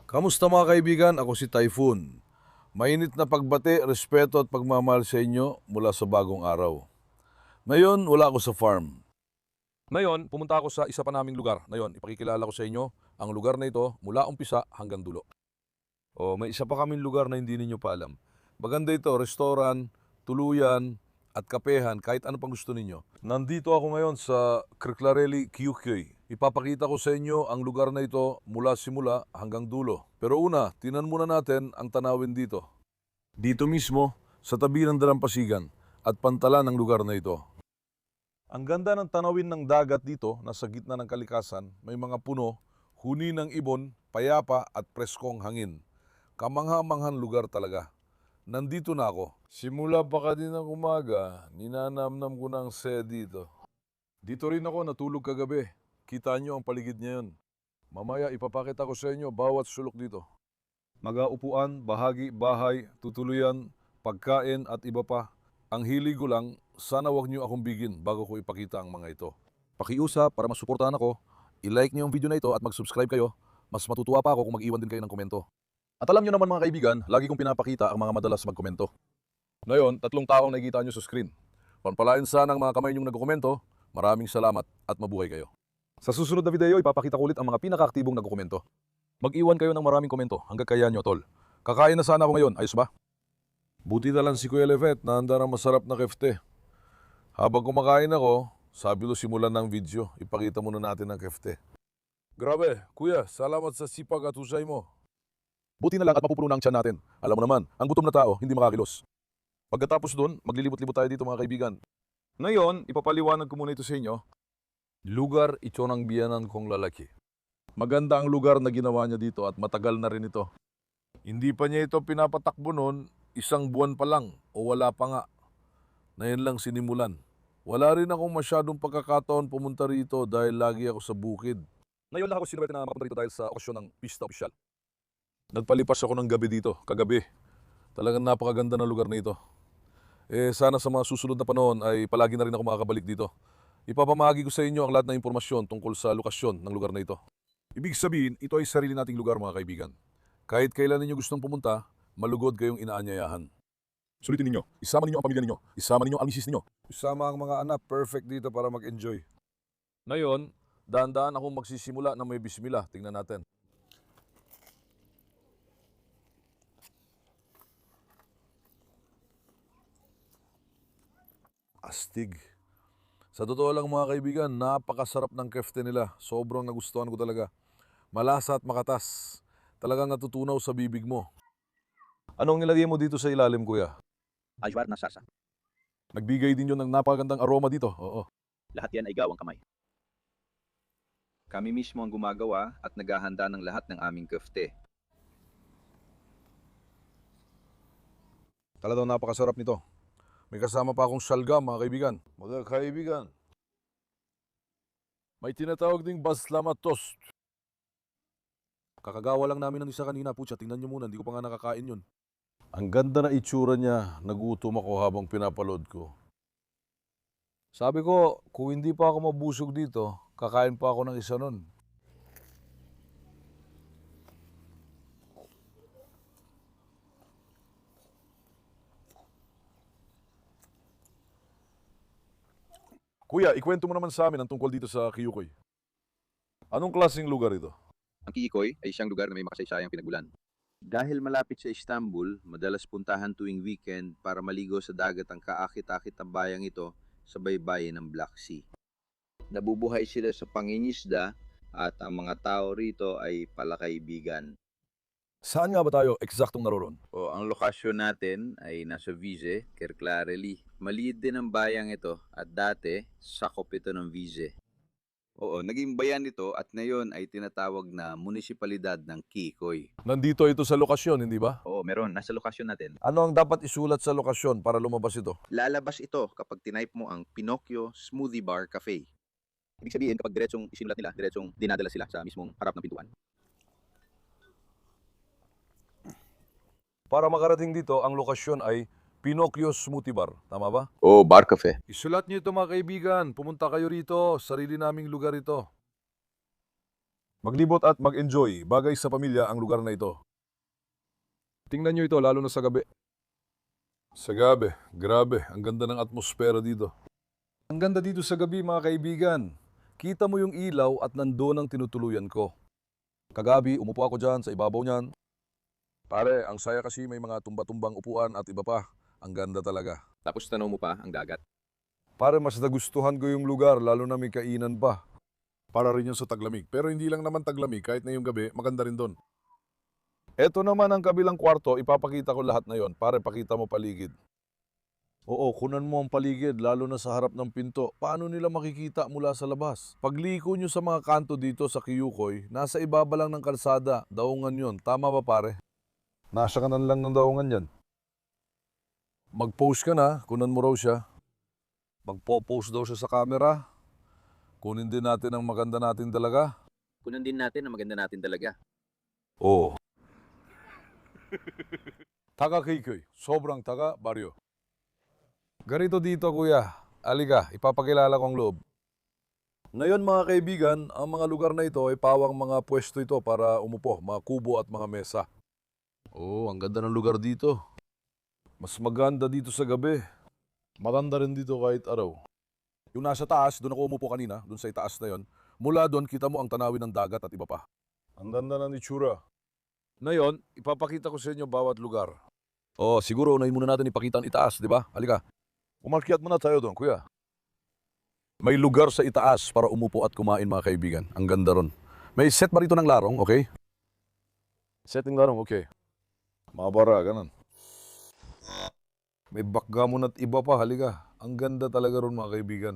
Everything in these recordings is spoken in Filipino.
Kamusta mga kaibigan? Ako si Typhoon. Mainit na pagbati, respeto at pagmamahal sa inyo mula sa bagong araw. Ngayon, wala ako sa farm. Ngayon, pumunta ako sa isa pa naming lugar. Ngayon, ipakikilala ko sa inyo ang lugar na ito mula umpisa hanggang dulo. May isa pa kaming lugar na hindi ninyo pa alam. Maganda ito, restaurant, tuluyan, at kapehan, kahit ano pang gusto ninyo. Nandito ako ngayon sa Kirklareli, QQ. Ipapakita ko sa inyo ang lugar na ito mula simula hanggang dulo. Pero una, tinan muna natin ang tanawin dito. Dito mismo, sa tabi ng dalampasigan at pantalan ng lugar na ito. Ang ganda ng tanawin ng dagat dito, nasa gitna ng kalikasan, may mga puno, huni ng ibon, payapa at preskong hangin. Kamangha-manghan lugar talaga. Nandito na ako. Simula pa kanina umaga, ninanamnam ko ng sed dito. Dito rin ako natulog kagabi. Kita nyo ang paligid ngayon. Mamaya ipapakita ko sa inyo bawat sulok dito. Mag-aupuan, bahagi, bahay, tutuluyan, pagkain at iba pa. Ang hilig ko lang, sana wag nyo akong bigin bago ko ipakita ang mga ito. Pakiusap para masuportahan ako, i-like nyo yung video na ito at mag-subscribe kayo. Mas matutuwa pa ako kung mag-iwan din kayo ng komento. At alam nyo naman mga kaibigan, lagi kong pinapakita ang mga madalas magkomento. Ngayon, 3 taong nakikita nyo sa screen. Panpalain sana ang mga kamay nyong nagkomento. Maraming salamat at mabuhay kayo. Sa susunod na video, ipapakita ko ulit ang mga pinakaaktibong nagkomento. Mag-iwan kayo ng maraming komento hanggang kaya nyo, tol. Kakain na sana ako ngayon, ayos ba? Buti na lang si Kuya Levet na handa ng masarap na kefte. Habang kumakain ako, sabi ko simulan ng video, ipakita muna natin ang kefte. Grabe, Kuya, salamat sa sipag at husay mo. Buti na lang at mapupuno na ang tiyan natin. Alam mo naman, ang gutom na tao hindi makakilos. Pagkatapos doon, maglilibot-libot tayo dito mga kaibigan. Ngayon, ipapaliwanag ko muna ito sa inyo. Lugar ito ng biyanan kong lalaki. Maganda ang lugar na ginawa niya dito at matagal na rin ito. Hindi pa niya ito pinapatakbo noon, 1 buwan pa lang o wala pa nga. Na yan lang sinimulan. Wala rin akong masyadong pagkakataon pumunta rito dahil lagi ako sa bukid. Ngayon lang ako sinuwerte na mapunta rito dahil sa okasyon ng Pista Opisyal. Nagpalipas ako ng gabi dito, kagabi. Talagang napakaganda ng lugar na ito. Sana sa mga susunod na panahon ay palagi na rin ako makakabalik dito. Ipapamahagi ko sa inyo ang lahat ng impormasyon tungkol sa lokasyon ng lugar na ito. Ibig sabihin, ito ay sarili nating lugar mga kaibigan. Kahit kailan ninyo gustong pumunta, malugod kayong inaanyayahan. Sulitin ninyo, isama ninyo ang pamilya ninyo, isama ninyo ang misis ninyo. Isama ang mga anak, perfect dito para mag-enjoy. Ngayon, dahan-dahan akong magsisimula ng may bismillah. Tingnan natin. Astig. Sa totoo lang mga kaibigan, napakasarap ng kefte nila. Sobrang nagustuhan ko talaga. Malasa at makatas. Talagang natutunaw sa bibig mo. Anong nilagay mo dito sa ilalim, kuya? Ajwar na sasa. Nagbigay din yun ng napakagandang aroma dito. Oo. Lahat yan ay gawang kamay. Kami mismo ang gumagawa at naghahanda ng lahat ng aming kefte. Talagang napakasarap nito. May kasama pa akong salgam, mga kaibigan. Mga kaibigan. May tinatawag ding baslamat toast. Kakagawa lang namin ng isa kanina. Putya, tingnan nyo muna. Hindi ko pa nga nakakain yun. Ang ganda na itsura niya. Nagutom ako habang pinapaload ko. Sabi ko, kung hindi pa ako mabusog dito, kakain pa ako ng isa nun. Kuya, ikwento mo naman sa amin ang tungkol dito sa Kiyukoy. Anong klaseng lugar ito? Ang Kiikoy ay isang lugar na may makasaysayang pinagmulan. Dahil malapit sa Istanbul, madalas puntahan tuwing weekend para maligo sa dagat ang kaakit-akit na bayang ito sa baybayin ng Black Sea. Nabubuhay sila sa pangingisda at ang mga tao rito ay palakaibigan. Saan nga ba tayo eksaktong naroon? Ang lokasyon natin ay nasa Vize, Kirklareli. Maliit din ang bayang ito at dati sakop ito ng Vize. Naging bayan ito at ngayon ay tinatawag na munisipalidad ng Kiikoy. Nandito ito sa lokasyon, hindi ba? Meron. Nasa lokasyon natin. Ano ang dapat isulat sa lokasyon para lumabas ito? Lalabas ito kapag tinype mo ang Pinocchio Smoothie Bar Cafe. Ibig sabihin kapag diretsong isinulat nila, diretsong dinadala sila sa mismong harap ng pintuan. Para makarating dito, ang lokasyon ay Pinocchio Smoothie Bar. Tama ba? Bar Cafe. Isulat niyo ito mga kaibigan. Pumunta kayo rito. Sarili naming lugar ito. Maglibot at mag-enjoy. Bagay sa pamilya ang lugar na ito. Tingnan nyo ito, lalo na sa gabi. Sa gabi, grabe, ang ganda ng atmosfera dito. Ang ganda dito sa gabi, mga kaibigan. Kita mo yung ilaw at nandoon ang tinutuluyan ko. Kagabi, umupo ako dyan sa ibabaw niyan. Pare, ang saya kasi may mga tumba-tumbang upuan at iba pa. Ang ganda talaga. Tapos tanaw mo pa ang dagat. Pare, mas nagustuhan ko yung lugar, lalo na may kainan pa. Para rin yun sa taglamig. Pero hindi lang naman taglamig, kahit na yung gabi, maganda rin doon. Eto naman ang kabilang kwarto, ipapakita ko lahat na yon. Pare, pakita mo paligid. Oo, kunan mo ang paligid, lalo na sa harap ng pinto. Paano nila makikita mula sa labas? Pagliko nyo sa mga kanto dito sa Kiyukoy, nasa ibaba lang ng kalsada, daungan yon. Tama ba pare? Nasa kanan lang ng daungan yan. Mag-post ka na, kunan mo raw siya. Magpo-post daw siya sa camera. Kunin din natin ang maganda natin talaga. Kunan din natin ang maganda natin talaga. Oo. Taga Kikoy, sobrang taga baryo. Ganito dito kuya, alika, ipapakilala ko ang loob. Ngayon mga kaibigan, ang mga lugar na ito ay pawang mga pwesto ito para umupo, mga kubo at mga mesa. Oo, ang ganda ng lugar dito. Mas maganda dito sa gabi. Maganda rin dito kahit araw. Yung nasa taas, doon ako umupo kanina, doon sa itaas na yon. Mula doon, kita mo ang tanawin ng dagat at iba pa. Ang ganda ng itsura. Ngayon, ipapakita ko sa inyo bawat lugar. Oh, siguro unahin muna natin ipakita ang itaas, di ba? Halika. Umakyat muna tayo doon, kuya. May lugar sa itaas para umupo at kumain mga kaibigan. Ang ganda ron. May set ba rito ng larong, okay? Setting larong, okay. Mabara, ganun. May backgammon at iba pa, halika. Ang ganda talaga ron mga kaibigan.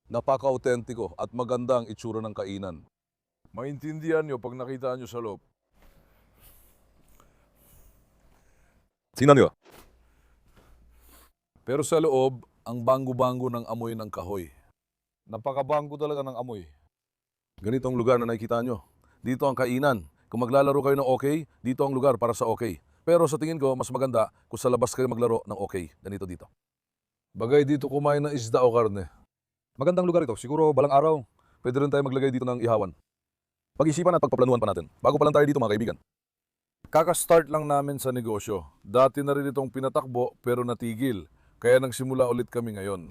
Napaka-autentiko at maganda ang itsura ng kainan. Maintindihan nyo pag nakita nyo sa loob. Tingnan nyo. Pero sa loob, ang banggo-banggo ng amoy ng kahoy. Napakabanggo talaga ng amoy. Ganito ang lugar na nakikita nyo. Dito ang kainan. Kung maglalaro kayo ng okay, dito ang lugar para sa okay. Pero sa tingin ko, mas maganda kung sa labas kayo maglaro ng okay. Ganito dito. Bagay dito kumain ng isda o karne. Magandang lugar ito. Siguro balang araw, pwede rin tayo maglagay dito ng ihawan. Pag-isipan at pagpaplanuhan pa natin. Bago pa lang tayo dito mga kaibigan. Kaka-start lang namin sa negosyo. Dati na rin itong pinatakbo pero natigil. Kaya nagsimula ulit kami ngayon.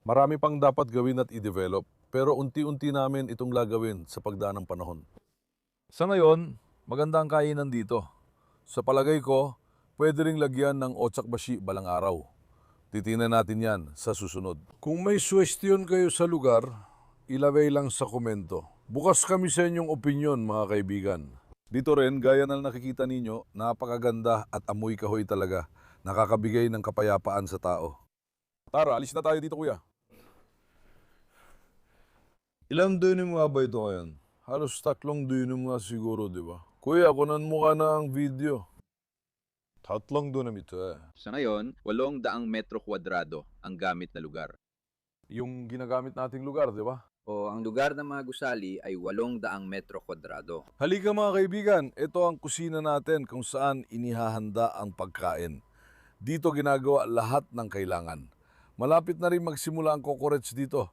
Marami pang dapat gawin at i-develop. Pero unti-unti namin itong gagawin sa pagdaan ng panahon. Sa ngayon, maganda ang kainan dito. Sa palagay ko, pwede ring lagyan ng otsakbashi balang araw. Titingnan natin yan sa susunod. Kung may suwestiyon kayo sa lugar, ilagay lang sa komento. Bukas kami sa inyong opinyon mga kaibigan. Dito rin, gaya na nakikita ninyo, napakaganda at amoy kahoy talaga. Nakakabigay ng kapayapaan sa tao. Tara, alis na tayo dito kuya. Ilang dinim nga ba ito ngayon? Halos 3 dinim nga siguro, di ba? Kuya, kunan mo ka na ang video. 3 dinim ito eh. Sa ngayon, 800 metro kwadrado ang gamit na lugar. Yung ginagamit nating lugar, di ba? O ang lugar ng mga gusali ay 800 metro kwadrado. Halika mga kaibigan, ito ang kusina natin kung saan inihahanda ang pagkain. Dito ginagawa lahat ng kailangan. Malapit na rin magsimula ang kokorets dito.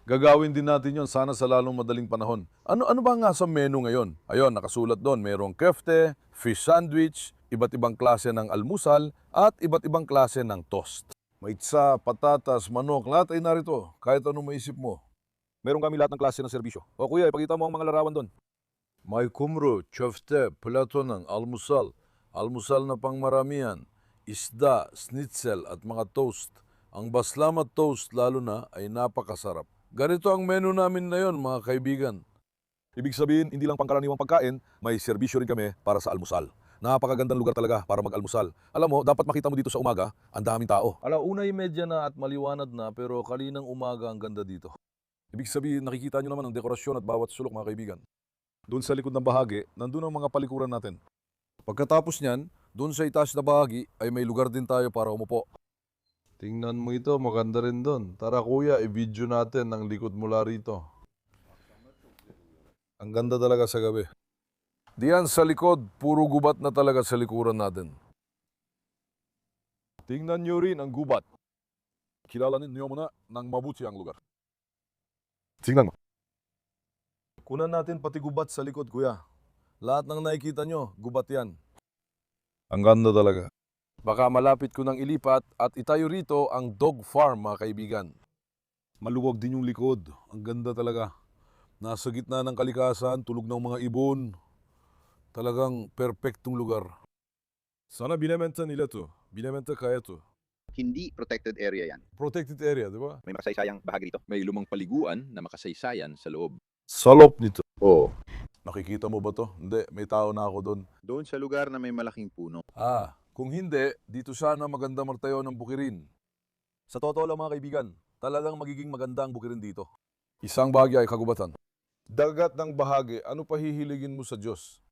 Gagawin din natin yon sana sa lalong madaling panahon. Ano ba nga sa menu ngayon? Ayun, nakasulat doon. Merong kefte, fish sandwich, iba't ibang klase ng almusal, at iba't ibang klase ng toast. Maitsa, patatas, manok, lahat ay narito. Kahit anong maisip mo. Meron kami lahat ng klase ng serbisyo. O kuya, ipakita mo ang mga larawan doon. May kumru, köfte, plato ng almusal, almusal na pangmaramihan, isda, schnitzel at mga toast. Ang baslamat toast lalo na ay napakasarap. Ganito ang menu namin na yon mga kaibigan. Ibig sabihin, hindi lang pangkaraniwang pagkain, may serbisyo rin kami para sa almusal. Napakagandang lugar talaga para mag-almusal. Alam mo, dapat makita mo dito sa umaga, ang daming tao. 1:30 na at maliwanag na pero kaninang umaga ang ganda dito. Ibig sabihin, nakikita nyo naman ang dekorasyon at bawat sulok mga kaibigan. Doon sa likod ng bahagi, nandun ang mga palikuran natin. Pagkatapos niyan, doon sa itaas na bahagi ay may lugar din tayo para umupo. Tingnan mo ito, maganda rin doon. Tara kuya, i-video natin ang likod mula rito. Ang ganda talaga sa gabi. Diyan sa likod, puro gubat na talaga sa likuran natin. Tingnan nyo rin ang gubat. Kilalanin niyo muna ng mabuti ang lugar. Tingnan mo. Kunan natin pati gubat sa likod, kuya. Lahat ng nakikita nyo, gubat yan. Ang ganda talaga. Baka malapit ko nang ilipat at itayo rito ang dog farm, mga kaibigan. Maluwag din yung likod. Ang ganda talaga. Nasa gitna ng kalikasan, tulog ng mga ibon. Talagang perpektong lugar. Sana binebenta nila to. Binebenta kaya to. Hindi protected area yan. Protected area, di ba? May makasaysayang bahagi dito. May lumang paliguan na makasaysayan sa loob. Salop nito. Oo. Nakikita mo ba to? Hindi, may tao na ako doon. Doon sa lugar na may malaking puno. Kung hindi, dito sana maganda magtayo ng bukirin. Sa totoo lang mga kaibigan, talagang magiging maganda ang bukirin dito. Isang bahagi ay kagubatan. Dagat ng bahagi, ano pa hihiligin mo sa Diyos?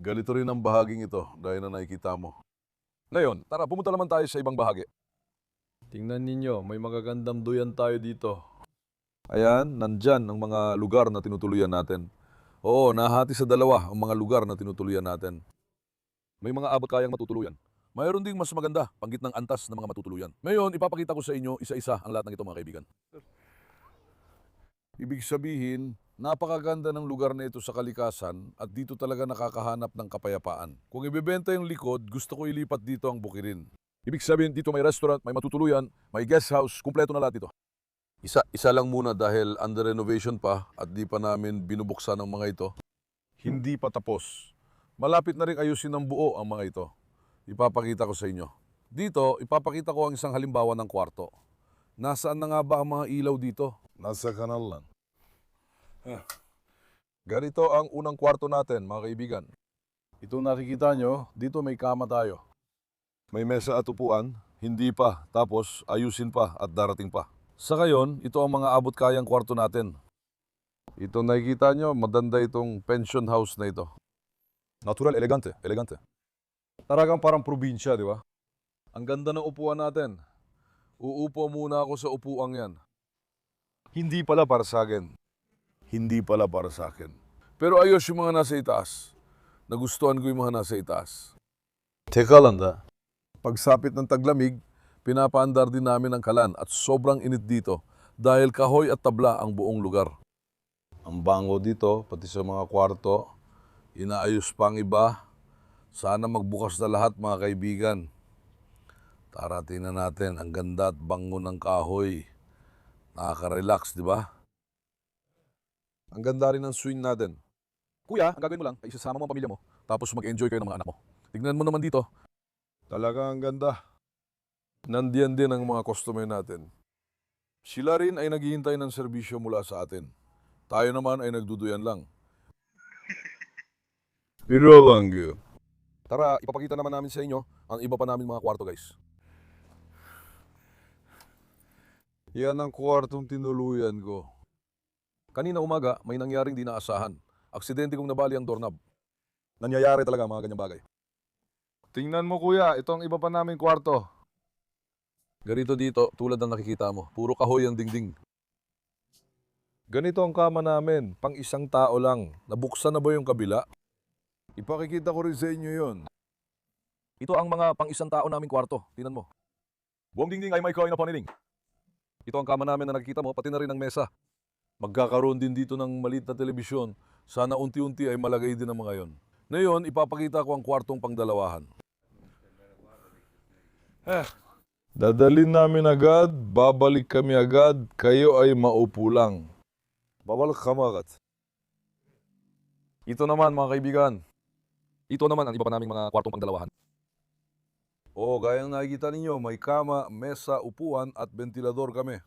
Ganito rin ang bahaging ito, dahil na nakikita mo. Ngayon, tara, pumunta naman tayo sa ibang bahagi. Tingnan ninyo, may magagandang duyan tayo dito. Ayan, nandyan ang mga lugar na tinutuluyan natin. Oo, nahati sa dalawa ang mga lugar na tinutuluyan natin. May mga abot kayang matutuluyan. Mayroon ding mas maganda, panggit ng antas ng mga matutuluyan. Ngayon, ipapakita ko sa inyo isa-isa ang lahat ng ito mga kaibigan. Ibig sabihin, napakaganda ng lugar na ito sa kalikasan at dito talaga nakakahanap ng kapayapaan. Kung ibebenta yung likod, gusto ko ilipat dito ang bukirin. Ibig sabihin, dito may restaurant, may matutuluyan, may guest house, kumpleto na lahat ito. Isa lang muna dahil under renovation pa at di pa namin binubuksan ang mga ito. Hindi pa tapos. Malapit na rin ayusin ng buo ang mga ito. Ipapakita ko sa inyo. Dito, ipapakita ko ang isang halimbawa ng kwarto. Nasaan na nga ba ang mga ilaw dito? Nasa kanal lang. Ganito ang unang kwarto natin, mga kaibigan. Ito nakikita nyo, dito may kama tayo. May mesa at upuan, hindi pa, tapos ayusin pa at darating pa. Sa ngayon, ito ang mga abot kayang kwarto natin. Ito nakikita nyo, maganda itong pension house na ito. Natural, elegante, elegante. Talagang parang probinsya, di ba? Ang ganda ng upuan natin. Uupo muna ako sa upuang yan. Hindi pala para sa akin. Hindi pala para sa akin. Pero ayos yung mga nasa itaas. Nagustuhan ko yung mga nasa itaas. Teka lang da. Pagsapit ng taglamig, pinapaandar din namin ang kalan at sobrang init dito dahil kahoy at tabla ang buong lugar. Ang bango dito, pati sa mga kwarto, inaayos pa ang iba. Sana magbukas na lahat mga kaibigan. Tara, tingnan natin ang ganda at bango ng kahoy. Nakaka-relax, di ba? Ang ganda rin ng swing natin. Kuya, ang gagawin mo lang ay isasama mo ang pamilya mo tapos mag-enjoy kayo ng mga anak mo. Tignan mo naman dito. Talaga ang ganda. Nandiyan din ang mga customer natin. Sila rin ay naghihintay ng serbisyo mula sa atin. Tayo naman ay nagduduyan lang. Pero lang yun. Tara, ipapakita naman namin sa inyo ang iba pa namin mga kwarto, guys. Yan ang kwartong tinuluyan ko. Kanina umaga, may nangyaring di naasahan. Aksidente kong nabali ang doorknob. Nangyayari talaga mga ganyang bagay. Tingnan mo kuya, ito ang iba pa naming kwarto. Ganito dito, tulad ng nakikita mo, puro kahoy ang dingding. Ganito ang kama namin, pang isang tao lang. Nabuksan na ba yung kabila? Ipakikita ko rin sa inyo yon. Ito ang mga pang isang tao naming kwarto, tingnan mo. Buong dingding ay may kahoy na paniling. Ito ang kama namin na nakikita mo, pati na rin ang mesa. Magkakaroon din dito ng maliit na telebisyon. Sana unti-unti ay malagay din ang mga yon. Ngayon, ipapakita ko ang kwartong pangdalawahan. Dadalhin namin agad, babalik kami agad, kayo ay maupo lang. Babalik kami agad. Ito naman mga kaibigan. Ito naman ang iba pa naming mga kwartong pangdalawahan. Gayang nakikita ninyo, may kama, mesa, upuan at ventilador kami.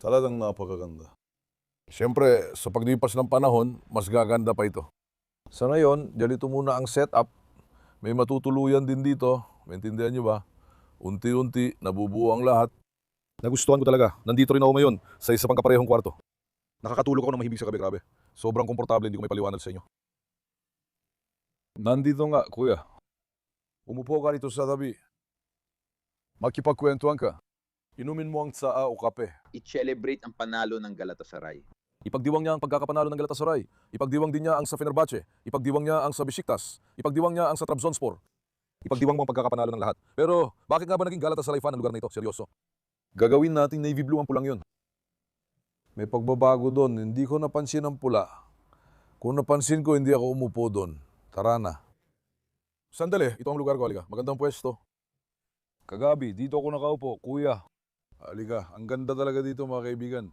Talagang napakaganda. Siyempre, sa paglipas ng panahon, mas gaganda pa ito. Sa ngayon, ganito muna ang setup. May matutuluyan din dito. Maintindihan nyo ba? Unti-unti, nabubuo ang lahat. Nagustuhan ko talaga. Nandito rin ako ngayon sa isa pang kaparehong kwarto. Nakakatulog ako ng mahibig sa gabi-gabi. Sobrang komportable, hindi ko may paliwanag sa inyo. Nandito nga, kuya. Umupo ka rito sa tabi. Makipagkwentuhan ka. Inumin mo ang tsaa o kape. I-celebrate ang panalo ng Galatasaray. Ipagdiwang niya ang pagkakapanalo ng Galatasaray. Ipagdiwang din niya ang sa Fenerbahce. Ipagdiwang niya ang sa Besiktas. Ipagdiwang niya ang sa Trabzonspor. Ipagdiwang mo ang pagkakapanalo ng lahat. Pero bakit nga ba naging Galatasaray fan ang lugar na ito? Seryoso. Gagawin nating navy blue ang pulang yun. May pagbabago doon. Hindi ko napansin ang pula. Kung napansin ko, hindi ako umupo doon. Tara na. Sandali, ito ang lugar ko, halika. Magandang pwesto. Kagabi, dito ako nakaupo, kuya. Halika, ang ganda talaga dito mga kaibigan.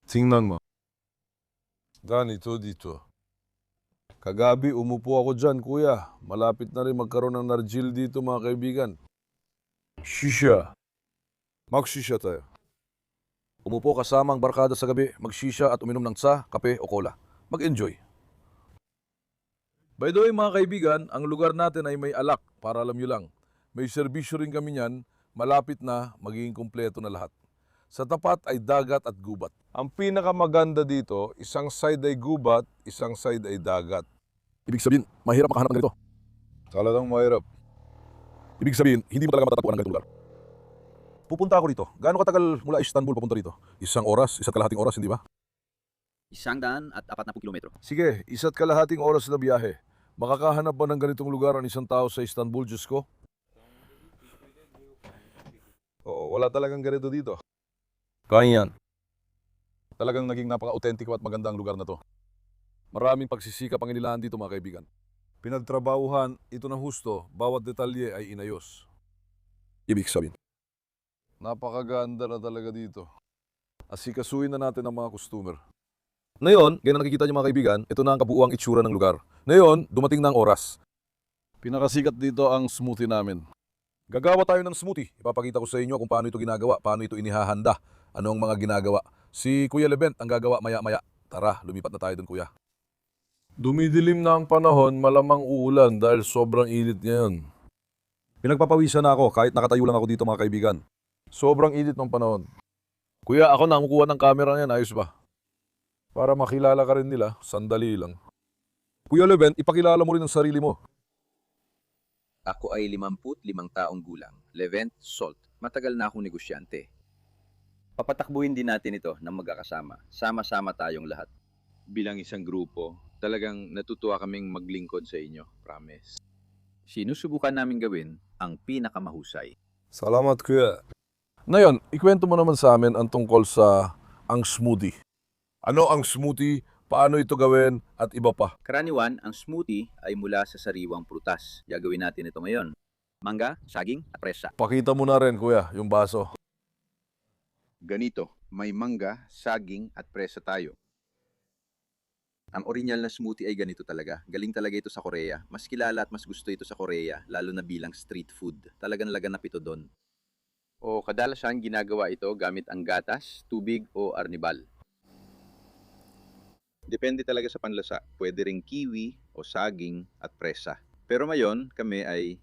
Tingnan mo. Ganito dito. Kagabi, umupo ako dyan, kuya. Malapit na rin magkaroon ng nargil dito mga kaibigan. Shisha. Magshisha tayo. Umupo kasama ang barkada sa gabi, magshisha at uminom ng tsa, kape o cola. Mag-enjoy. By the way mga kaibigan, ang lugar natin ay may alak, para alam nyo lang. May serbisyo rin kami niyan, malapit na, magiging kumpleto na lahat. Sa tapat ay dagat at gubat. Ang pinakamaganda dito, isang side ay gubat, isang side ay dagat. Ibig sabihin, mahirap makahanap ng ganito. Talagang mahirap. Ibig sabihin, hindi mo talaga matatagpuan ng ganitong lugar. Pupunta ako rito. Gaano katagal mula Istanbul papunta rito? Isang oras, isa't kalahating oras, hindi ba? 140 kilometro. Sige, isa't kalahating oras na biyahe. Makakahanap ba ng ganitong lugar ang isang tao sa Istanbul, Diyos ko? Oo, wala talagang ganito dito. Kaya yan. Talagang naging napaka-authentic at maganda ang lugar na to. Maraming pagsisikap ang inilahan dito mga kaibigan. Pinagtrabahuhan, ito ng husto, bawat detalye ay inayos. Ibig sabihin. Napakaganda na talaga dito. Asikasuhin na natin ang mga customer. Ngayon, ganyan nakikita niyo mga kaibigan, ito na ang kabuuang itsura ng lugar. Ngayon, dumating na ang oras. Pinakasikat dito ang smoothie namin. Gagawa tayo ng smoothie. Ipapakita ko sa inyo kung paano ito ginagawa, paano ito inihahanda, ano ang mga ginagawa. Si Kuya Levent ang gagawa maya-maya. Tara, lumipat na tayo dun, Kuya. Dumidilim na ang panahon, malamang uulan dahil sobrang init ngayon. Pinagpapawisan na ako kahit nakatayo lang ako dito mga kaibigan. Sobrang init ng panahon. Kuya, ako na ang kukuha ng camera niyan, ayos ba? Para makilala ka rin nila, sandali lang. Kuya Levent, ipakilala mo rin ang sarili mo. Ako ay 55 taong gulang. Levent Salt. Matagal na akong negosyante. Papatakbuhin din natin ito ng magkakasama. Sama-sama tayong lahat. Bilang isang grupo, talagang natutuwa kaming maglingkod sa inyo. Promise. Sinusubukan namin gawin ang pinakamahusay. Salamat, Kuya. Ngayon, ikwento mo naman sa amin ang tungkol sa ang smoothie. Ano ang smoothie? Paano ito gawin? At iba pa. Karaniwan, ang smoothie ay mula sa sariwang prutas. Gagawin natin ito ngayon. Mangga, saging, at presa. Pakita mo na rin, Kuya, yung baso. Ganito, may mangga, saging at presa tayo. Ang original na smoothie ay ganito talaga. Galing talaga ito sa Korea. Mas kilala at mas gusto ito sa Korea, lalo na bilang street food. Talagang laganap ito doon. O kadalasan ginagawa ito gamit ang gatas, tubig o arnibal. Depende talaga sa panlasa. Pwede ring kiwi o saging at presa. Pero ngayon, kami ay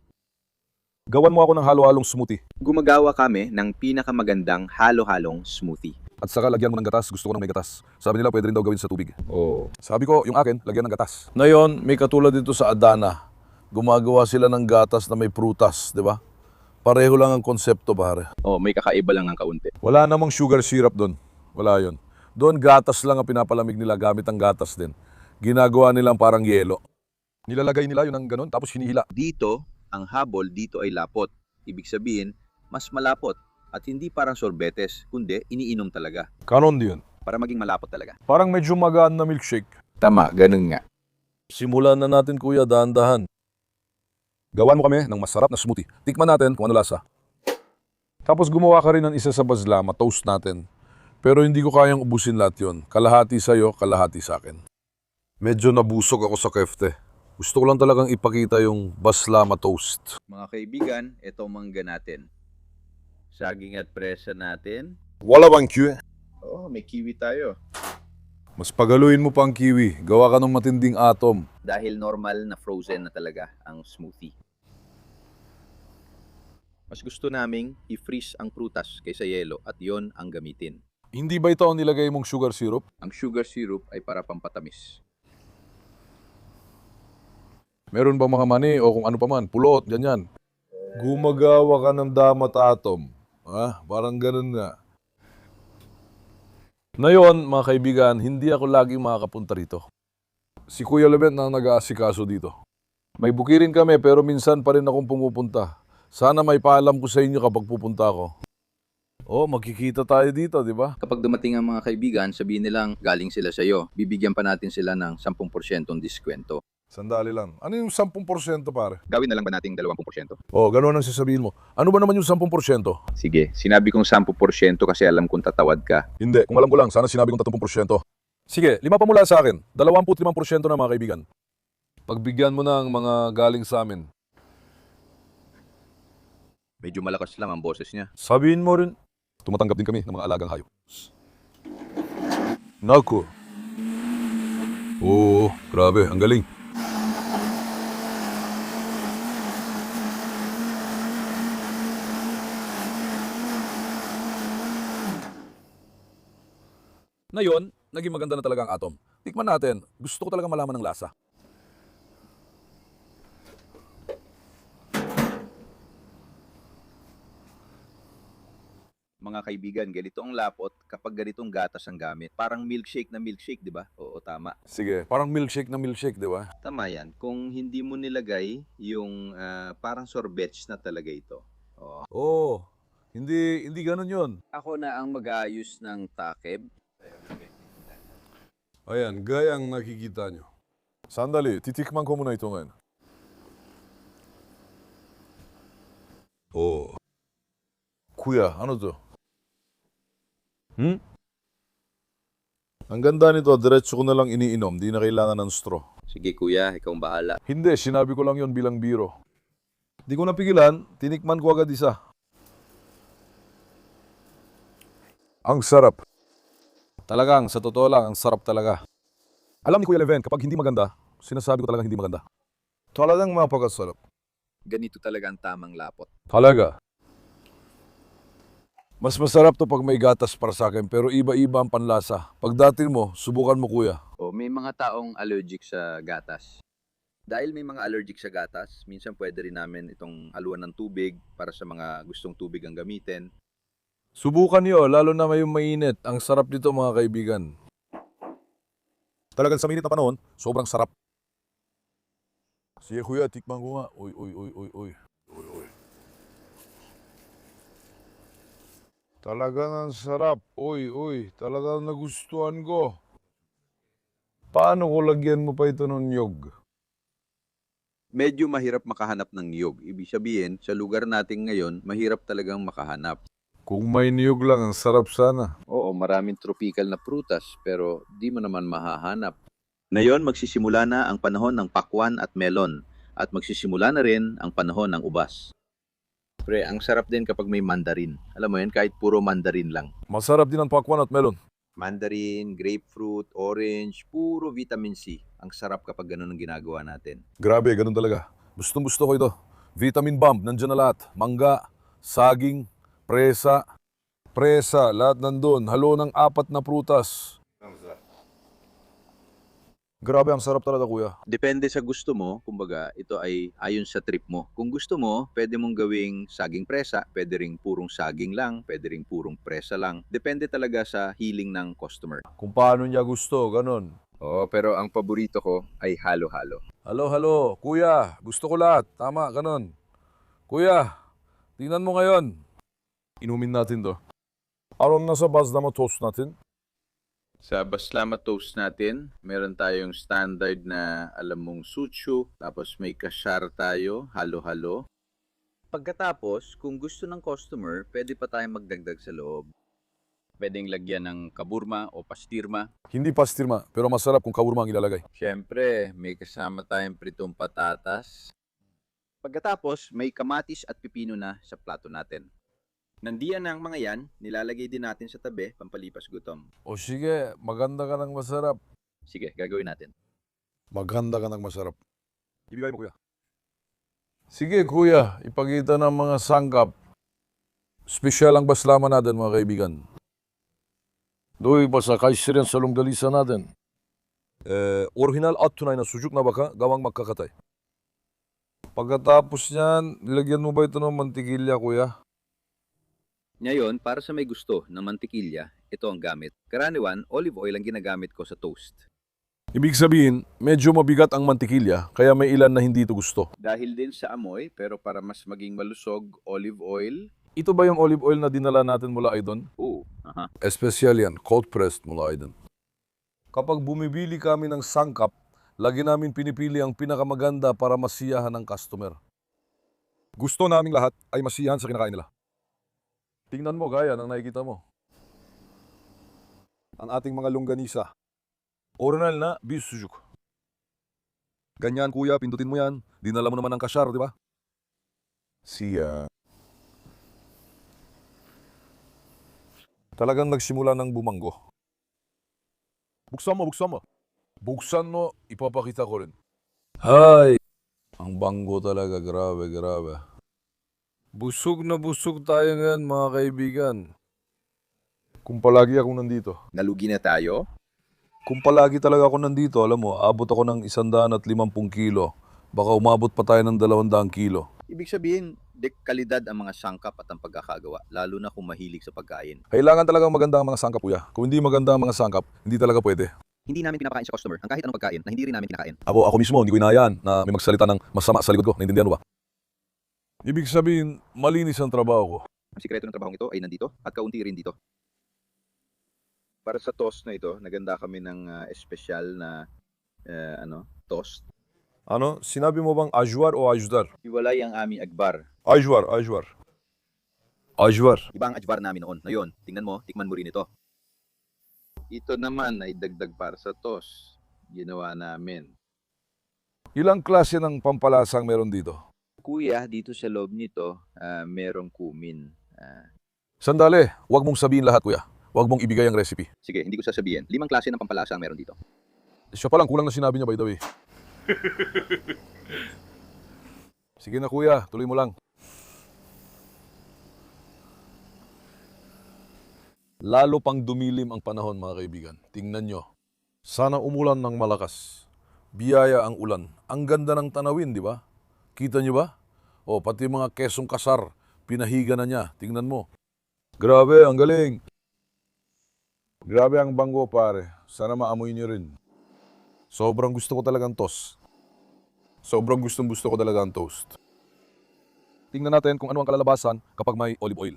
Gawan mo ako ng halo-halong smoothie. gumagawa kami ng pinakamagandang halo-halong smoothie. At saka lagyan mo ng gatas. Gusto ko ng may gatas. Sabi nila pwede rin daw gawin sa tubig. Oh. Sabi ko, yung akin, lagyan ng gatas. Ngayon, may katulad dito sa Adana. Gumagawa sila ng gatas na may prutas, di ba? Pareho lang ang konsepto, pare. Oh, may kakaiba lang ang kaunti. Wala namang sugar syrup doon. Wala yon. Doon gatas lang ang pinapalamig nila gamit ang gatas din. Ginagawa nilang parang yelo. Nilalagay nila yun ng ganun, tapos hinihila. Dito, ang habol dito ay lapot. Ibig sabihin, mas malapot. At hindi parang sorbetes, kundi iniinom talaga. Kanon yun. Para maging malapot talaga. Parang medyo magaan na milkshake. Tama, ganun nga. Simulan na natin, kuya, dahan-dahan. Gawan mo kami ng masarap na smoothie. Tikman natin kung ano lasa. Tapos gumawa ka rin ng isa sa bazlama, toast natin. Pero hindi ko kayang ubusin lahat yun. Kalahati sa'yo, kalahati sa akin. Medyo nabusog ako sa kefte. Gusto ko lang talagang ipakita yung baslama toast. Mga kaibigan, ito mangga natin. Saging at presa natin. Wala bang kiwi? Oh, may kiwi tayo. Mas pagaluin mo pang kiwi. Gawa ka ng matinding atom. Dahil normal na frozen na talaga ang smoothie. Mas gusto naming i-freeze ang prutas kaysa yelo at yon ang gamitin. Hindi ba ito ang nilagay mong sugar syrup? Ang sugar syrup ay para pampatamis. Meron ba mga mani o kung ano pa man, pulot, ganyan. Gumagawa ka ng damat atom. Parang ganun nga. Ngayon, mga kaibigan, hindi ako laging makakapunta rito. Si Kuya Levent na nag-aasikaso dito. May bukirin kami pero minsan pa rin akong pumupunta. Sana may paalam ko sa inyo kapag pupunta ako. Oh, magkikita tayo dito, di ba? Kapag dumating ang mga kaibigan, sabihin nilang galing sila sa iyo. Bibigyan pa natin sila ng 10% diskwento. Sandali lang. Ano yung 10% pare? Gawin na lang ba nating 20%? Oh, gano'n ang sasabihin mo. Ano ba naman yung 10%? Sige, sinabi kong 10% kasi alam kong tatawad ka. Hindi, kung alam ko lang, sana sinabi kong 30%. Sige, 5 pa mula sa akin. 25% na mga kaibigan. Pagbigyan mo ng mga galing sa amin. Medyo malakas lang ang boses niya. Sabihin mo rin, tumatanggap din kami ng mga alagang hayop. Naku. Oo, grabe, ang galing. Ngayon, naging maganda na talaga ang atom. Tikman natin. Gusto ko talaga malaman ng lasa. Mga kaibigan, ganito ang lapot kapag ganitong gatas ang gamit. Parang milkshake na milkshake, di ba? Oo, tama. Sige, parang milkshake na milkshake, di ba? Tama yan. Kung hindi mo nilagay yung parang sorbets na talaga ito. Oo. Oo, hindi ganun yun. Ako na ang mag-aayos ng takeb. Ayan, gayang nakikita nyo. Sandali, titikman ko muna ito ngayon. Oh. Kuya, ano to? Ang ganda nito, diretso ko na lang iniinom, di na kailangan ng straw. Sige kuya, ikaw ang bahala. Hindi, sinabi ko lang yon bilang biro. Di ko napigilan, tinikman ko agad isa. Ang sarap. Talagang, sa totoo lang, ang sarap talaga. Alam ni Kuya Leven, kapag hindi maganda, sinasabi ko talagang hindi maganda. Talagang mapakasarap. Ganito talaga ang tamang lapot. Talaga. Mas masarap to pag may gatas para sa akin, pero iba-iba ang panlasa. Pagdating mo, subukan mo kuya. O, may mga taong allergic sa gatas. Dahil may mga allergic sa gatas, minsan pwede rin namin itong haluan ng tubig para sa mga gustong tubig ang gamitin. Subukan niyo, lalo na may mainit. Ang sarap nito mga kaibigan. Talagang sa minit na panahon, sobrang sarap. Sige kuya, tikman ko nga. Uy. Talagang ang sarap. Uy. Talagang nagustuhan ko. Paano ko lagyan mo pa ito ng nyog? Medyo mahirap makahanap ng niyog. Ibig sabihin, sa lugar natin ngayon, mahirap talagang makahanap. Kung may niyog lang, ang sarap sana. Oo, maraming tropical na prutas, pero di mo naman mahahanap. Ngayon, magsisimula na ang panahon ng pakwan at melon, at magsisimula na rin ang panahon ng ubas. Pre, ang sarap din kapag may mandarin. Alam mo yan, kahit puro mandarin lang. Masarap din ang pakwan at melon. Mandarin, grapefruit, orange, puro vitamin C. Ang sarap kapag ganun ang ginagawa natin. Grabe, ganun talaga. Gustong-gusto ko ito. Vitamin bomb, nandiyan na lahat. Mangga, saging, presa. Presa, lahat nandun. Halo ng 4 na prutas. Grabe, ang sarap talaga kuya. Depende sa gusto mo, kumbaga, ito ay ayon sa trip mo. Kung gusto mo, pwede mong gawing saging presa, pwede ring purong saging lang, pwede ring purong presa lang. Depende talaga sa healing ng customer. Kung paano niya gusto, ganun. Oo, pero ang paborito ko ay halo-halo. Halo, kuya, gusto ko lahat. Tama, ganun. Kuya, tingnan mo ngayon. Inumin natin to. Aron nasa bazlama toast natin. Sa Baslama Toast natin, meron tayong standard na alam mong suchu, tapos may kasyar tayo, halo-halo. Pagkatapos, kung gusto ng customer, pwede pa tayong magdagdag sa loob. Pwedeng lagyan ng kaburma o pastirma. Hindi pastirma, pero masarap kung kawurma ang ilalagay. Siyempre, may kasama tayong pritong patatas. Pagkatapos, may kamatis at pipino na sa plato natin. Nandiyan na ang mga yan, nilalagay din natin sa tabi, pampalipas gutom. O sige, maganda ka ng masarap. Sige, gagawin natin. Maganda ka ng masarap. Ibigay mo kuya. Sige kuya, ipakita ng mga sangkap. Espesyal ang baslama natin mga kaibigan. Doy pa sa kayseriyan sa longganisa natin. Original at tunay na sucuk na baka gawang magkakatay. Pagkatapos niyan, nilagyan mo ba ito ng mantikilya kuya? Ngayon, para sa may gusto ng mantikilya, ito ang gamit. Karaniwan, olive oil ang ginagamit ko sa toast. Ibig sabihin, medyo mabigat ang mantikilya, kaya may ilan na hindi ito gusto. Dahil din sa amoy, pero para mas maging malusog, olive oil, Ito ba yung olive oil na dinala natin mula Aydon? Oo, aha. Espesyal yan, cold pressed mula Aydon. Kapag bumibili kami ng sangkap, lagi namin pinipili ang pinakamaganda para masiyahan ng customer. Gusto naming lahat ay masiyahan sa kinakain nila. Tingnan mo gaya ng nakikita mo. Ang ating mga longganisa. Original na beef sujuk. Ganyan kuya, pindutin mo yan. Dinala mo naman ng kasyar, di ba? Siya. Talagang nagsimula ng bumanggo. Buksan mo, buksan mo. Buksan mo, ipapakita ko rin. Hay! Ang banggo talaga, grabe, grabe. Busog na busog tayo ngayon, mga kaibigan. Kung palagi akong nandito. Nalugi na tayo? Kung palagi talaga ako nandito, alam mo, abot ako ng 150 kilo. Baka umabot pa tayo ng 200 kilo. Ibig sabihin, kalidad ang mga sangkap at ang pagkakagawa, lalo na kung mahilig sa pagkain. Kailangan talagang maganda ang mga sangkap, kuya. Kung hindi maganda ang mga sangkap, hindi talaga pwede. Hindi namin pinapakain sa customer ang kahit anong pagkain na hindi rin namin kinakain. Ako mismo, hindi ko inayaan na may magsalita ng masama sa likod ko. Naintindihan mo ba? Ibig sabihin, malinis ang trabaho ko. Ang sikreto ng trabahong ito ay nandito at kaunti rin dito. Para sa toast na ito, naganda kami ng espesyal na toast. Ano? Sinabi mo bang ajwar o ajdar? Hiwalay ang aming agbar. Ajwar, ajwar. Ajwar. Iba ang ajbar namin noon. Ngayon, tingnan mo, tikman mo rin ito. Ito naman ay dagdag para sa toast. Ginawa namin. Ilang klase ng pampalasang meron dito? Kuya, dito sa loob nito, merong kumin. Sandali, huwag mong sabihin lahat, kuya. Huwag mong ibigay ang recipe. Sige, hindi ko sasabihin. 5 klase ng pampalasa ang meron dito. Siya pa lang, kulang na sinabi niya, by the way. Sige na, kuya. Tuloy mo lang. Lalo pang dumilim ang panahon, mga kaibigan. Tingnan nyo. Sana umulan ng malakas. Biyaya ang ulan. Ang ganda ng tanawin, di ba? Kita nyo ba? O, pati mga kesong kasar, pinahiga na niya. Tingnan mo. Grabe, ang galing. Grabe ang banggo, pare. Sana maamoy nyo rin. Sobrang gusto ko talagang toast. Sobrang gustong-gusto ko talaga ang toast. Tingnan natin kung ano ang kalalabasan kapag may olive oil.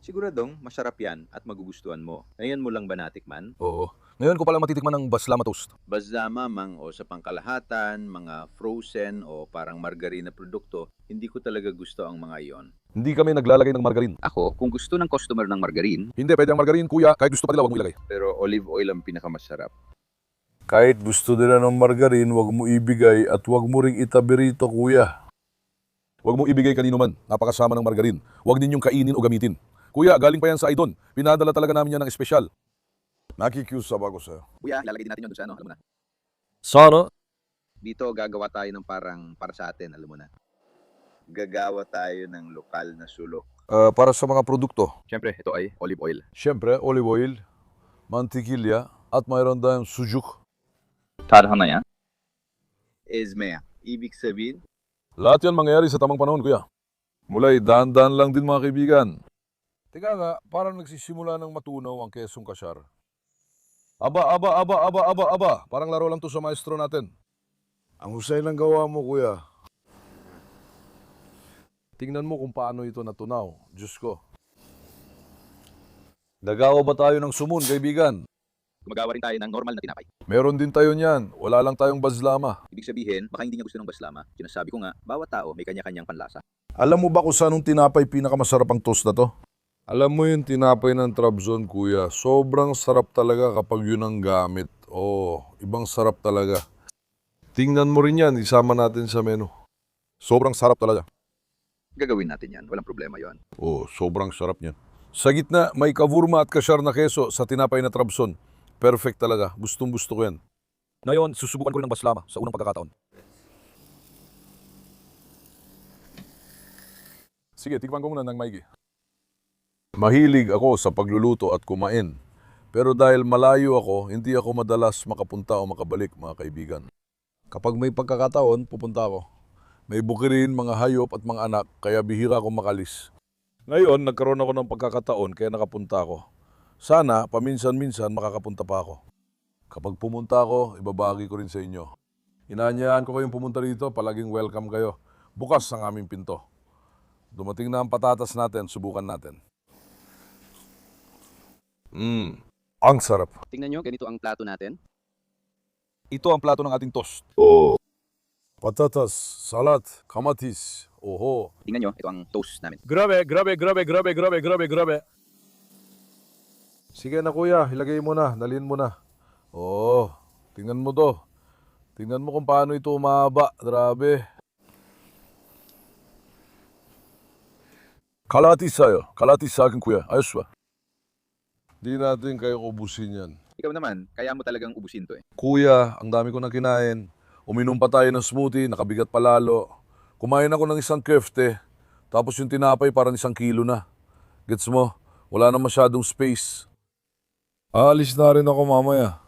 Siguradong masarap yan at magugustuhan mo. Ngayon mo lang ba natikman? Oo. Ngayon ko palang matitikman ng baslama toast. Bazama mang o sa pangkalahatan, mga frozen o parang margarina produkto, hindi ko talaga gusto ang mga iyon. Hindi kami naglalagay ng margarine. Ako, kung gusto ng customer ng margarine, Hindi pwede ang margarine, kuya. Kahit gusto pa nila, huwag mo ilagay. pero olive oil ang pinakamasarap. Kahit gusto nila ng margarine, huwag mo ibigay at huwag mo ring itabi rito, kuya. Huwag mo ibigay kanino man. Napakasama ng margarine. Huwag ninyong kainin o gamitin. Kuya, galing pa yan sa Aydon. Pinadala talaga namin yan ng espesyal. Nakikiusap ako sa'yo. Kuya, ilalagay din natin yun doon sa alam mo na. Sana? Dito gagawa tayo ng parang para sa atin, alam mo na. Gagawa tayo ng lokal na sulok. Para sa mga produkto. Siyempre, ito ay olive oil. Siyempre, olive oil, mantikilya, at mayroon tayong sujuk. Tarhana yan? Ezme, ibig sabihin, Lahat yan mangyayari sa tamang panahon, kuya. Mulay, dahan-dahan lang din mga kaibigan. Teka nga, parang nagsisimula ng matunaw ang kesong kasyar. Aba. Parang laro lang to sa maestro natin. Ang husay ng gawa mo, kuya. Tingnan mo kung paano ito natunaw. Diyos ko. Nagawa ba tayo ng sumun, kaibigan? gumagawa rin tayo ng normal na tinapay. Meron din tayo niyan. Wala lang tayong bazlama. Ibig sabihin, baka hindi niya gusto ng baslama. Sinasabi ko nga, bawat tao may kanya-kanyang panlasa. Alam mo ba kung saan tinapay pinakamasarap ang toast na to? Alam mo yung tinapay ng Trabzon, kuya. Sobrang sarap talaga kapag yun ang gamit. Oh, ibang sarap talaga. Tingnan mo rin yan, isama natin sa menu. Sobrang sarap talaga. Gagawin natin yan, walang problema yon. Oh, sobrang sarap niyan. Sa gitna, may kavurma at kasyar na keso sa tinapay na Trabzon. Perfect talaga. Gustong gusto ko yan. Ngayon, susubukan ko rin ng baslama sa unang pagkakataon. Sige, tikman ko muna ng maigi. Mahilig ako sa pagluluto at kumain. Pero dahil malayo ako, hindi ako madalas makapunta o makabalik, mga kaibigan. Kapag may pagkakataon, pupunta ako. May bukirin, mga hayop at mga anak, kaya bihira akong makalis. Ngayon, nagkaroon ako ng pagkakataon kaya nakapunta ako. Sana, paminsan-minsan makakapunta pa ako. Kapag pumunta ako, ibabagi ko rin sa inyo. Inaanyayaan ko kayong pumunta dito, palaging welcome kayo. Bukas ang aming pinto. dumating na ang patatas natin. Subukan natin. Ang sarap. Tingnan nyo, ganito ang plato natin. Ito ang plato ng ating toast. Patatas, salad, kamatis. Oho. Tingnan nyo, ito ang toast namin. Grabe. Sige na kuya, ilagay mo na, dalhin mo na. Oo, tingnan mo to. Tingnan mo kung paano ito umaba. Grabe. Kalatis sa'yo. Kalatis sa akin kuya. Ayos ba? Di natin kayo ubusin yan. Ikaw naman, kaya mo talagang ubusin to eh. Kuya, ang dami ko na kinain. Uminom pa tayo ng smoothie, nakabigat pa lalo. Kumain ako ng isang kefte, tapos yung tinapay parang 1 kilo na. Gets mo? Wala na masyadong space. Aalis na rin ako mamaya.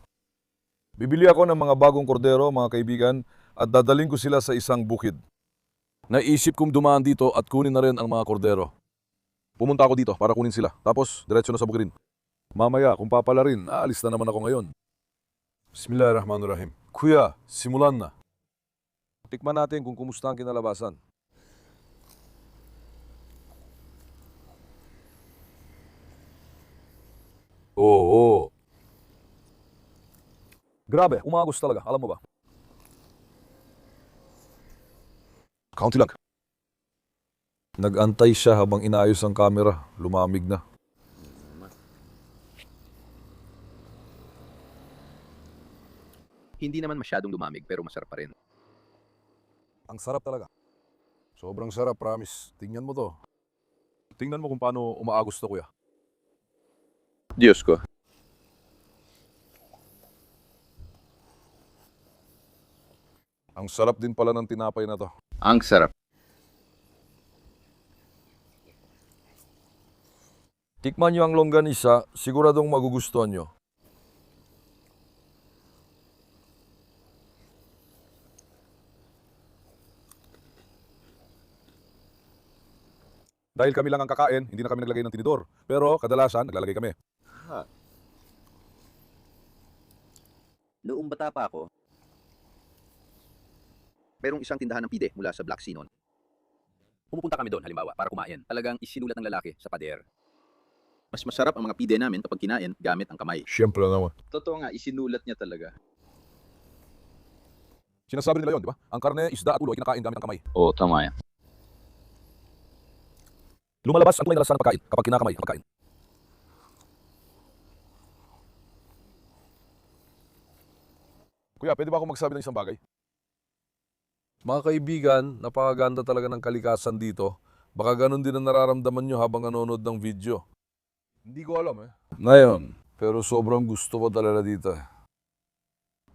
Bibili ako ng mga bagong kordero, mga kaibigan, at dadaling ko sila sa isang bukid. Naisip kong dumaan dito at kunin na rin ang mga kordero. Pumunta ako dito para kunin sila, tapos diretso na sa bukidin. Mamaya, kung papala rin, aalis na naman ako ngayon. Bismillahirrahmanirrahim. Kuya, simulan na. Tikman natin kung kumusta ang kinalabasan. Oo. Grabe, umagos talaga. Alam mo ba? Kaunti lang. Nag-antay siya habang inaayos ang camera. Lumamig na. Hindi naman masyadong lumamig pero masarap pa rin. Ang sarap talaga. Sobrang sarap, promise. Tingnan mo to. Tingnan mo kung paano umaagos to, kuya. Diyos ko. Ang sarap din pala ng tinapay na to. Ang sarap. Tikman nyo ang longganisa, siguradong magugustuhan nyo. Dahil kami lang ang kakain, hindi na kami naglagay ng tinidor. Pero kadalasan, naglalagay kami. Noong bata pa ako, merong isang tindahan ng pide mula sa Black Sea noon. Pumupunta kami doon, halimbawa, para kumain. Talagang isinulat ng lalaki sa pader. Mas masarap ang mga pide namin kapag kinain gamit ang kamay. Siyempre naman. Totoo nga, isinulat niya talaga. Sinasabi nila yon, di ba? Ang karne, isda at ulo ay kinakain gamit ang kamay. Oo, tama yan. Lumalabas ang tunay na lasa ng pagkain kapag kinakamay ang pagkain. Kuya, pwede ba ako magsabi ng isang bagay? Mga kaibigan, napakaganda talaga ng kalikasan dito. Baka ganun din ang nararamdaman nyo habang nanonood ng video. Hindi ko alam Ngayon, pero sobrang gusto ko talaga dito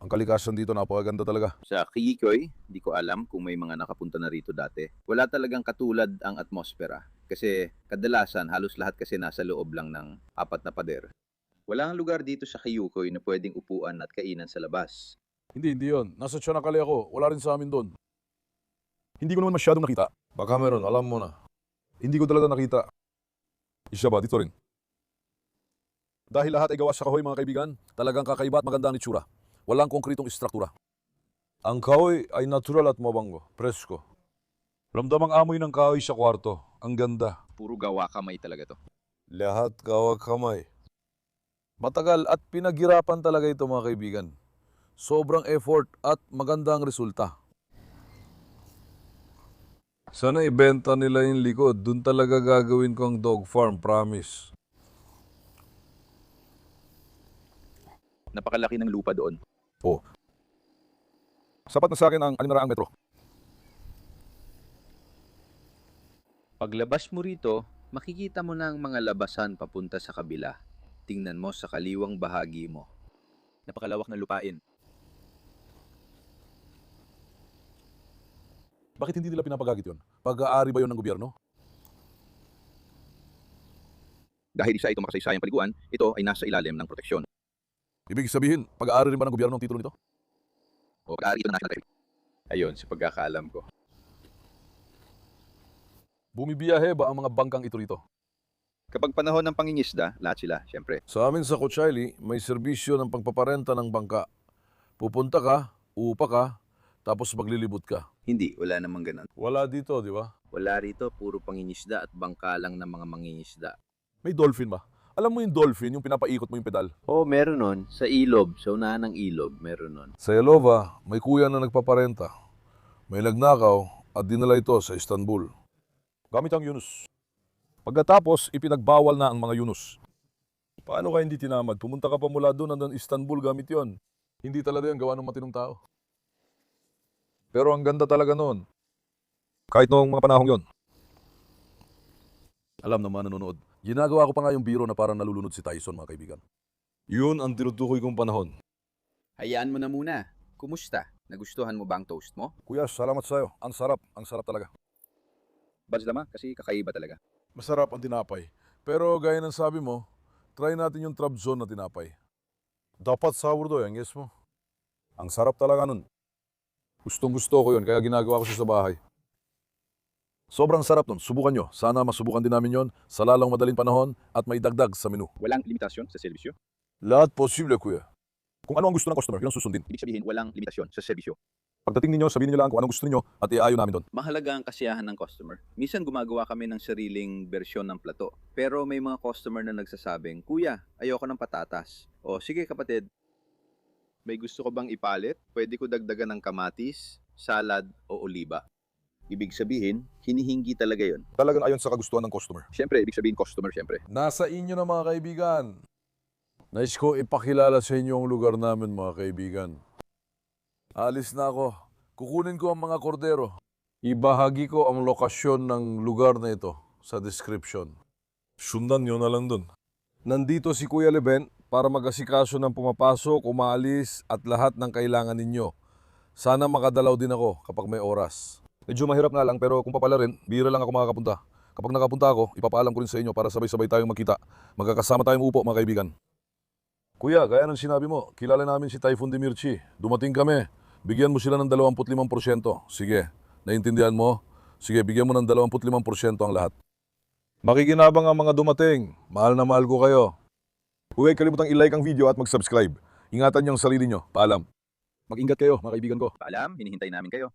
Ang kalikasan dito napakaganda talaga. Sa Kiyikoy, di ko alam kung may mga nakapunta na rito dati. Wala talagang katulad ang atmosfera. Kasi kadalasan, halos lahat kasi nasa loob lang ng 4 na pader. Wala ang lugar dito sa Kiyikoy na pwedeng upuan at kainan sa labas. Hindi yun. Nasa Chanakali ako. Wala rin sa amin doon. Hindi ko naman masyadong nakita. Baka meron, alam mo na. Hindi ko talaga nakita. Isa ba, dito rin. Dahil lahat ay gawa sa kahoy, mga kaibigan, talagang kakaiba at maganda ang itsura. Walang konkretong istruktura. Ang kahoy ay natural at mabango, presko. Ramdam ang amoy ng kahoy sa kwarto. Ang ganda. Puro gawa kamay talaga to. Lahat gawa kamay. Matagal at pinaghirapan talaga ito, mga kaibigan. Sobrang effort at maganda ang resulta. Sana ibenta nila yung likod. Doon talaga gagawin ko ang dog farm, promise. Napakalaki ng lupa doon. Sapat na sa akin ang 600 metro. Paglabas mo rito, makikita mo na ang mga labasan papunta sa kabila. Tingnan mo sa kaliwang bahagi mo. Napakalawak na lupain. Bakit hindi nila pinapagagit yun? Pag-aari ba yun ng gobyerno? Dahil isa ito makasaysayang paliguan, ito ay nasa ilalim ng proteksyon. Ibig sabihin, pag-aari rin ba ng gobyerno ang titulo nito? O pag-aari ito ng National Treasury. Ayun, sa pagkakaalam ko. Bumibiyahe ba ang mga bangkang ito rito? Kapag panahon ng pangingisda, lahat sila, syempre. Sa amin sa Coachella, may serbisyo ng pagpaparenta ng bangka. Pupunta ka, uupa ka, tapos maglilibot ka. Hindi, wala namang ganun. Wala dito, di ba? Wala rito, puro pangingisda at bangka lang ng mga mangingisda. May dolphin ba? Alam mo yung dolphin, yung pinapaikot mo yung pedal? Oo, meron nun. Sa ilog, sa unahan ng ilog, meron nun. Sa Yalova, may kuya na nagpaparenta. May nagnakaw at dinala ito sa Istanbul. Gamit ang Yunus. Pagkatapos, ipinagbawal na ang mga Yunus. Paano ka hindi tinamad? Pumunta ka pa mula doon hanggang Istanbul gamit yon. Hindi talaga yung gawa ng matinong tao. Pero ang ganda talaga noon. Kahit noong mga panahong yon. Alam ng mga nanonood, ginagawa ko pa nga yung biro na parang nalulunod si Tyson, mga kaibigan. Yun ang tinutukoy kong panahon. Hayaan mo na muna. Kumusta? Nagustuhan mo ba ang toast mo? Kuya, salamat sa'yo. Ang sarap talaga. Bals naman, kasi kakaiba talaga. Masarap ang tinapay. Pero gaya ng sabi mo, try natin yung Trabzon na tinapay. Dapat sourdough, ang guess mo. Ang sarap talaga nun. Gustong gusto ko yun, kaya ginagawa ko siya sa bahay. Sobrang sarap nun. Subukan nyo. Sana masubukan din namin yon sa lalong madaling panahon at may dagdag sa menu. Walang limitasyon sa serbisyo. Lahat posible, kuya. Kung ano ang gusto ng customer, yun ang susundin. Ibig sabihin, walang limitasyon sa serbisyo. Pagdating ninyo, sabihin niyo lang kung anong gusto niyo at iaayos namin doon. Mahalaga ang kasiyahan ng customer. Minsan gumagawa kami ng sariling bersyon ng plato. Pero may mga customer na nagsasabing, Kuya, ayoko ng patatas. O sige kapatid, may gusto ko bang ipalit? Pwede ko dagdagan ng kamatis, salad o oliba. Ibig sabihin, hinihingi talaga yon. Talagang ayon sa kagustuhan ng customer. Siyempre, ibig sabihin customer, siyempre. Nasa inyo na mga kaibigan. Nais ko ipakilala sa inyo ang lugar namin mga kaibigan. Alis na ako. Kukunin ko ang mga kordero. Ibahagi ko ang lokasyon ng lugar na ito sa description. Sundan nyo na lang dun. Nandito si Kuya Leben para mag-asikaso ng pumapasok, umalis at lahat ng kailangan ninyo. Sana makadalaw din ako kapag may oras. Medyo mahirap nga lang pero kung papala rin, bihira lang ako makakapunta. Kapag nakapunta ako, ipapaalam ko rin sa inyo para sabay-sabay tayong magkita. Magkakasama tayong upo mga kaibigan. Kuya, gaya ng sinabi mo, kilala namin si Typhoon Demirci. Dumating kami. Bigyan mo sila ng 25%. Sige, naintindihan mo? Sige, bigyan mo ng 25% ang lahat. Makikinabang ang mga dumating. Mahal na mahal ko kayo. Huwag kalimutang i-like ang video at mag-subscribe. Ingatan niyo ang sarili niyo. Paalam. Mag-ingat kayo, mga kaibigan ko. Paalam, hinihintay namin kayo.